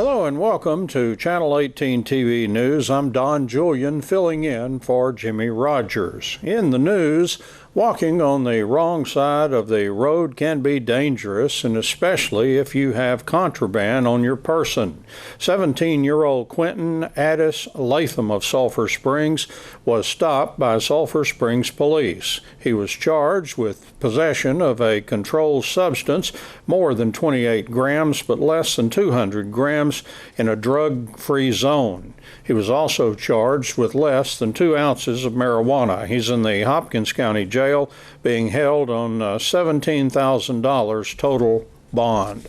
Hello and welcome to Channel 18 TV News. I'm Don Julian filling in for Jimmy Rogers. In the news, walking on the wrong side of the road can be dangerous, and especially if you have contraband on your person. 17-year-old Quentin Addis Latham of Sulphur Springs was stopped by Sulphur Springs police. He was charged with possession of a controlled substance, more than 28 grams but less than 200 grams in a drug-free zone. He was also charged with less than 2 ounces of marijuana. He's in the Hopkins County Jail being held on $17,000 total bond.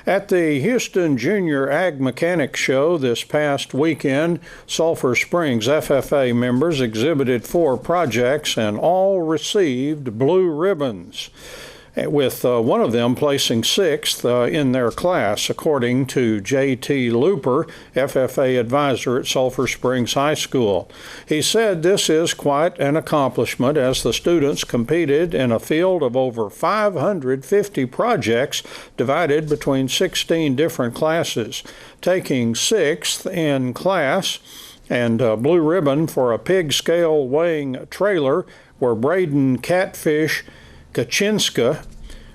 At the Houston Junior Ag Mechanics Show this past weekend, Sulphur Springs FFA members exhibited 4 projects and all received blue ribbons, with one of them placing 6th in their class, according to J.T. Looper, FFA advisor at Sulphur Springs High School. He said this is quite an accomplishment as the students competed in a field of over 550 projects divided between 16 different classes. Taking 6th in class and blue ribbon for a pig scale weighing trailer were Braden Catfish Kaczynska,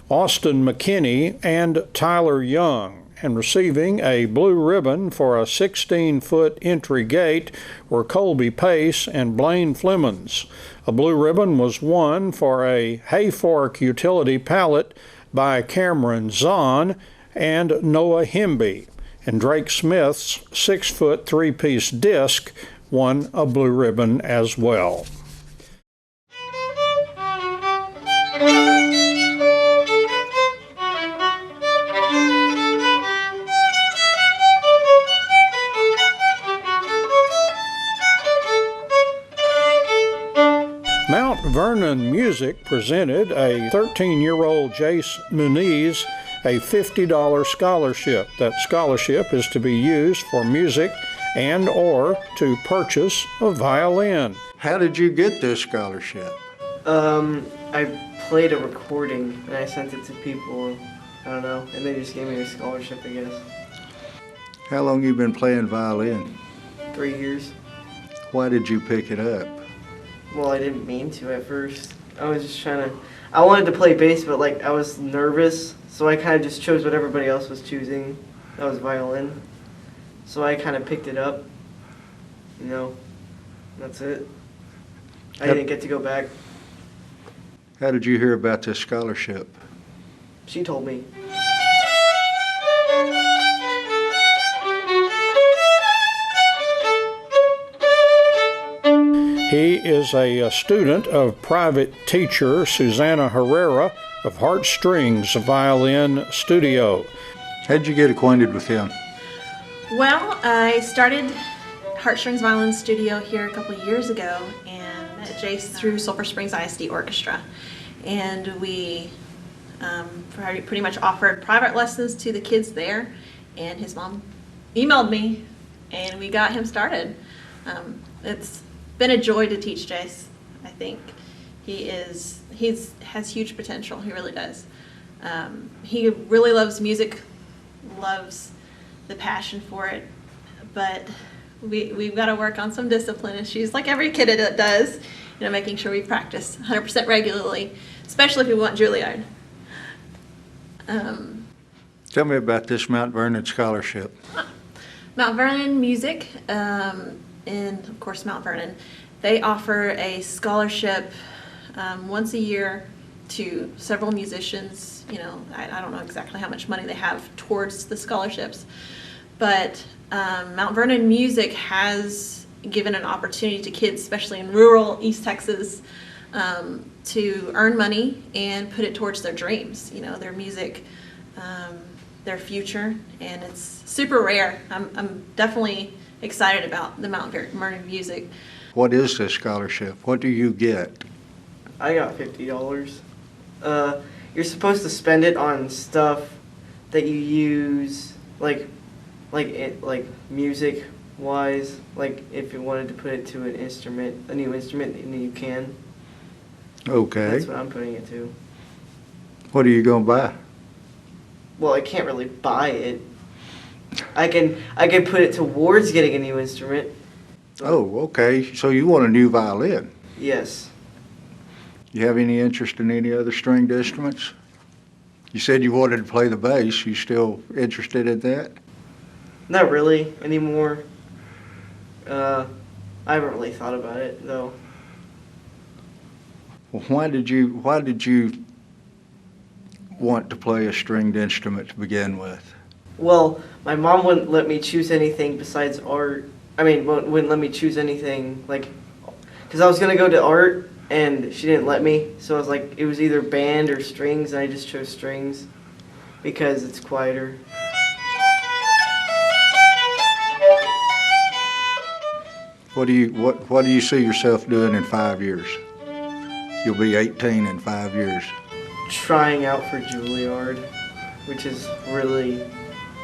Austin McKinney, and Tyler Young. And receiving a blue ribbon for a 16-foot entry gate were Colby Pace and Blaine Flemons. A blue ribbon was won for a hayfork utility pallet by Cameron Zahn and Noah Hemby. And Drake Smith's 6-foot 3-piece disc won a blue ribbon as well. Mount Vernon Music presented a 13-year-old Jace Muniz a $50 scholarship. That scholarship is to be used for music and or to purchase a violin. How did you get this scholarship? I played a recording and I sent it to people, I don't know, and they just gave me a scholarship, I guess. How long you been playing violin? 3 years. Why did you pick it up? Well, I didn't mean to at first. I was just I wanted to play bass, but like I was nervous, so I kind of just chose what everybody else was choosing. That was violin. So I kind of picked it up, that's it. I didn't get to go back. How did you hear about this scholarship? She told me. He is a student of private teacher Susanna Herrera of Heartstrings Violin Studio. How'd you get acquainted with him? Well, I started Heartstrings Violin Studio here a couple of years ago and met Jace through Sulphur Springs ISD Orchestra. And we pretty much offered private lessons to the kids there, and his mom emailed me and we got him started. It's been a joy to teach Jace. I think he has huge potential. He really does. He really loves music, loves the passion for it, but we've got to work on some discipline issues, like every kid does. Making sure we practice 100% regularly, especially if we want Juilliard. Tell me about this Mount Vernon scholarship. Mount Vernon Music, and of course Mount Vernon, they offer a scholarship once a year to several musicians. I don't know exactly how much money they have towards the scholarships, but Mount Vernon Music has given an opportunity to kids, especially in rural East Texas, to earn money and put it towards their dreams, their music, their future, and it's super rare. I'm definitely excited about the Mount Vernon Music. What is this scholarship? What do you get? I got $50. You're supposed to spend it on stuff that you use, like music wise. Like if you wanted to put it to an instrument, a new instrument, then you can. Okay. That's what I'm putting it to. What are you going to buy? Well, I can't really buy it. I can put it towards getting a new instrument. Oh, okay. So you want a new violin? Yes. You have any interest in any other stringed instruments? You said you wanted to play the bass. You still interested in that? Not really anymore. I haven't really thought about it though. Well, why did you want to play a stringed instrument to begin with? Well, my mom wouldn't let me choose anything besides art. I mean, wouldn't let me choose anything, like, because I was going to go to art, and she didn't let me. So I was like, it was either band or strings, and I just chose strings because it's quieter. What do you see yourself doing in 5 years? You'll be 18 in 5 years. Trying out for Juilliard, which is really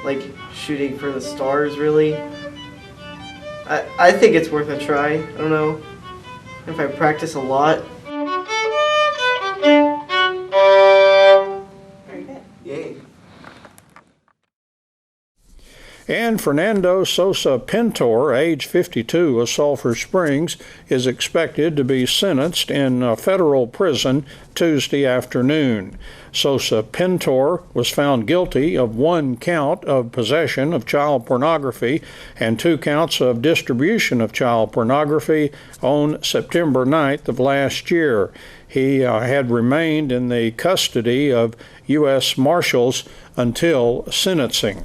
like shooting for the stars, really. I think it's worth a try. I don't know if I practice a lot. Very good. Yay. And Fernando Sosa Pintor, age 52, of Sulphur Springs, is expected to be sentenced in a federal prison Tuesday afternoon. Sosa Pintor was found guilty of 1 count of possession of child pornography and 2 counts of distribution of child pornography on September 9th of last year. He had remained in the custody of U.S. Marshals until sentencing.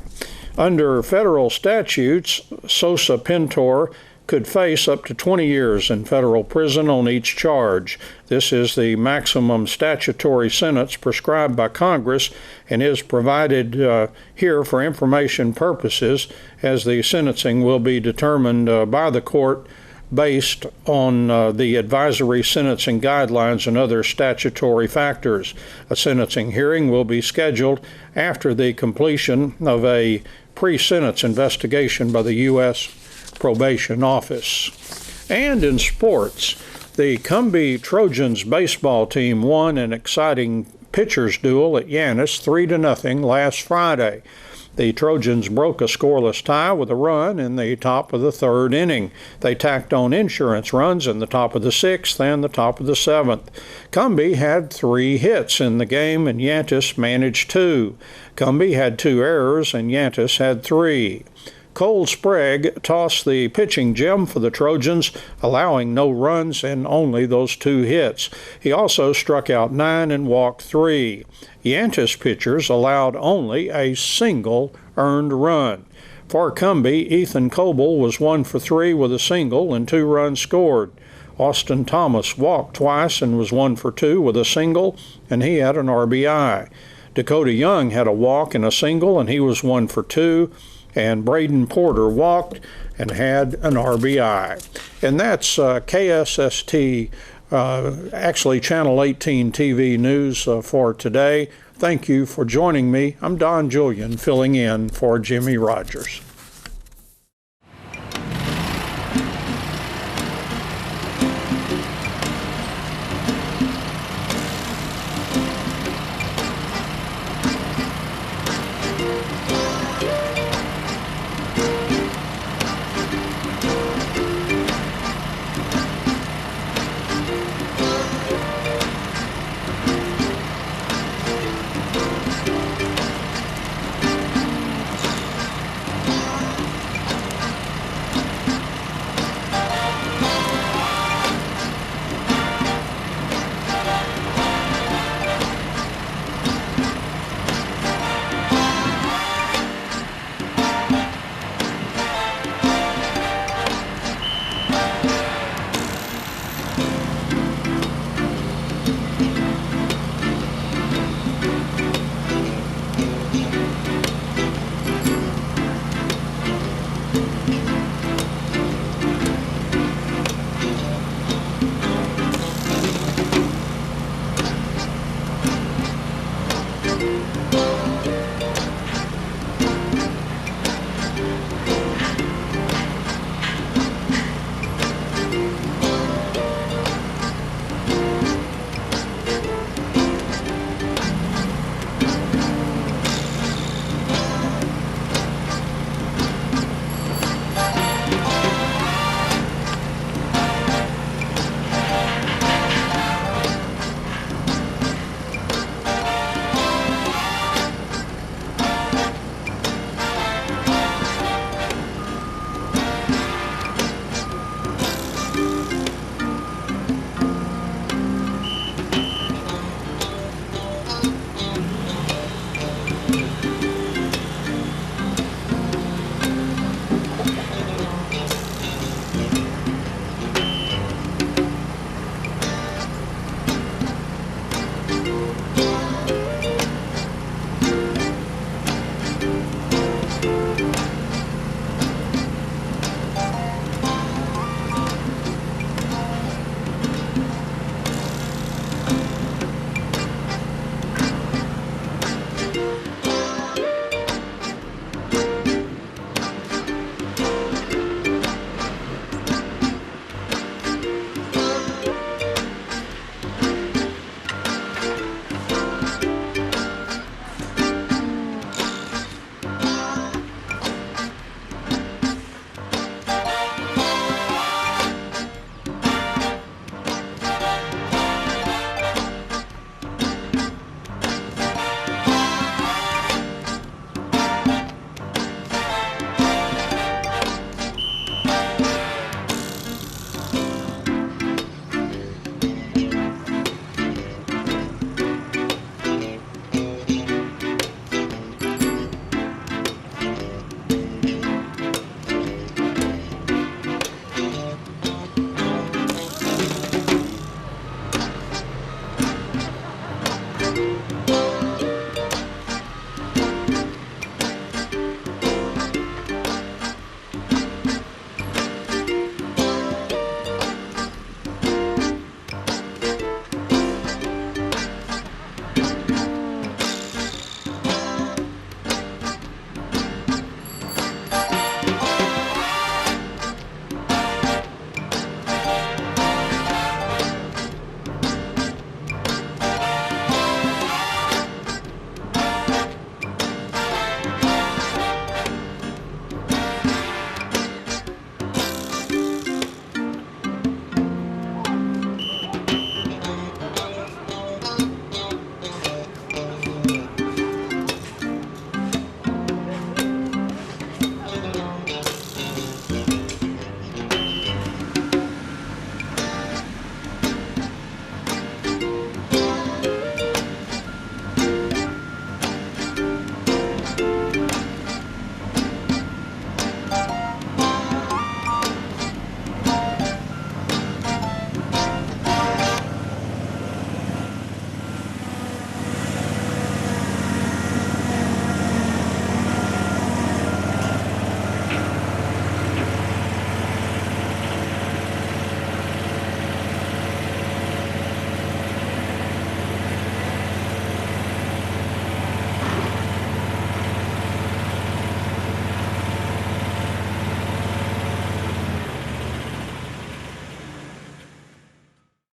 Under federal statutes, Sosa Pintor could face up to 20 years in federal prison on each charge. This is the maximum statutory sentence prescribed by Congress and is provided here for information purposes, as the sentencing will be determined by the court based on the advisory sentencing guidelines and other statutory factors. A sentencing hearing will be scheduled after the completion of a pre-sentence investigation by the U.S. Probation Office. And in sports, the Cumbie Trojans baseball team won an exciting pitchers duel at Yanis 3-0 last Friday. The Trojans broke a scoreless tie with a run in the top of the 3rd inning. They tacked on insurance runs in the top of the 6th and the top of the 7th. Cumbie had 3 hits in the game and Yantis managed 2. Cumbie had 2 errors and Yantis had 3. Cole Sprague tossed the pitching gem for the Trojans, allowing no runs and only those 2 hits. He also struck out 9 and walked 3. Yantis pitchers allowed only a single earned run. For Cumbie, Ethan Coble was 1 for 3 with a single and 2 runs scored. Austin Thomas walked twice and was 1 for 2 with a single, and he had an RBI. Dakota Young had a walk and a single, and he was 1 for 2. And Braden Porter walked and had an RBI. And that's KSST, actually Channel 18 TV news for today. Thank you for joining me. I'm Don Julian, filling in for Jimmy Rogers.